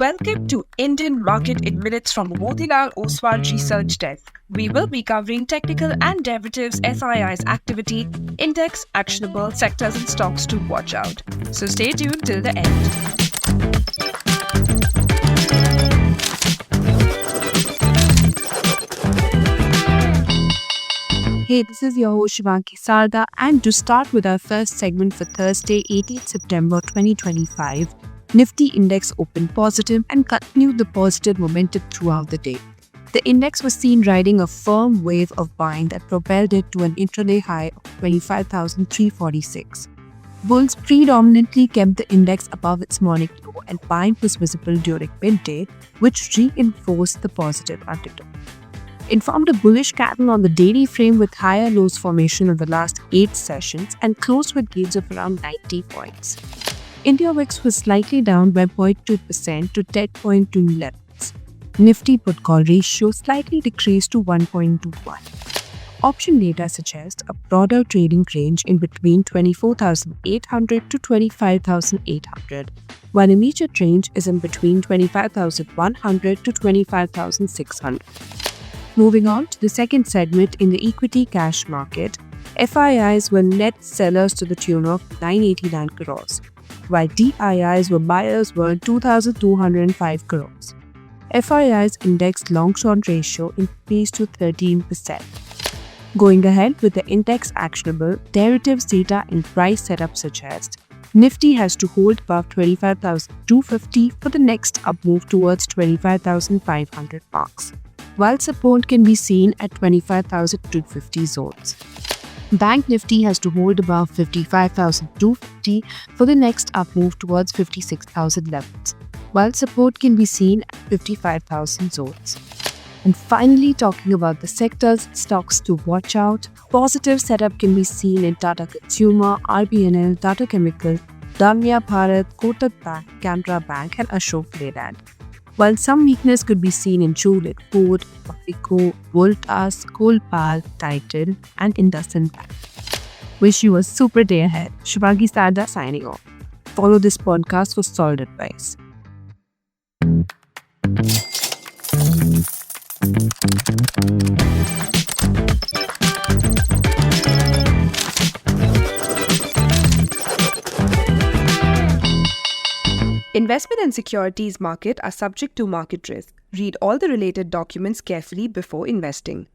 Welcome to Indian Market in Minutes from Motilal Oswal Research Desk. We will be covering technical and derivatives SII's activity, index, actionable sectors and stocks to watch out. So stay tuned till the end. Hey, this is your host Shivanki Sarda, and to start with our first segment for Thursday, 18th September 2025, Nifty index opened positive and continued the positive momentum throughout the day. The index was seen riding a firm wave of buying that propelled it to an intraday high of 25,346. Bulls predominantly kept the index above its morning low, and buying was visible during midday, which reinforced the positive undertone. It formed a bullish candle on the daily frame with higher lows formation in the last 8 sessions and closed with gains of around 90 points. India VIX was slightly down by 0.2% to 10.2 levels. Nifty put call ratio slightly decreased to 1.21. Option data suggests a broader trading range in between 24,800 to 25,800, while immediate range is in between 25,100 to 25,600. Moving on to the second segment in the equity cash market, FIIs were net sellers to the tune of 989 crores, while DIIs were buyers worth 2,205 crores. FII's index long-short ratio increased to 13%. Going ahead with the index actionable, derivatives data and price setup suggest Nifty has to hold above 25,250 for the next up move towards 25,500 marks, while support can be seen at 25,250 zones. Bank Nifty has to hold above 55,250 for the next up move towards 56,000 levels, while support can be seen at 55,000 zones. And finally, talking about the sectors and stocks to watch out, positive setup can be seen in Tata Consumer, RBNL, Tata Chemical, Dalmia Bharat, Kotak Bank, Canara Bank and Ashok Leyland. While some weakness could be seen in Juliet Ford, Papico, Voltas, Colpal, Titan, and IndusInd Bank. Wish you a super day ahead. Shivanki Sarda signing off. Follow this podcast for solid advice. Investment and securities market are subject to market risk. Read all the related documents carefully before investing.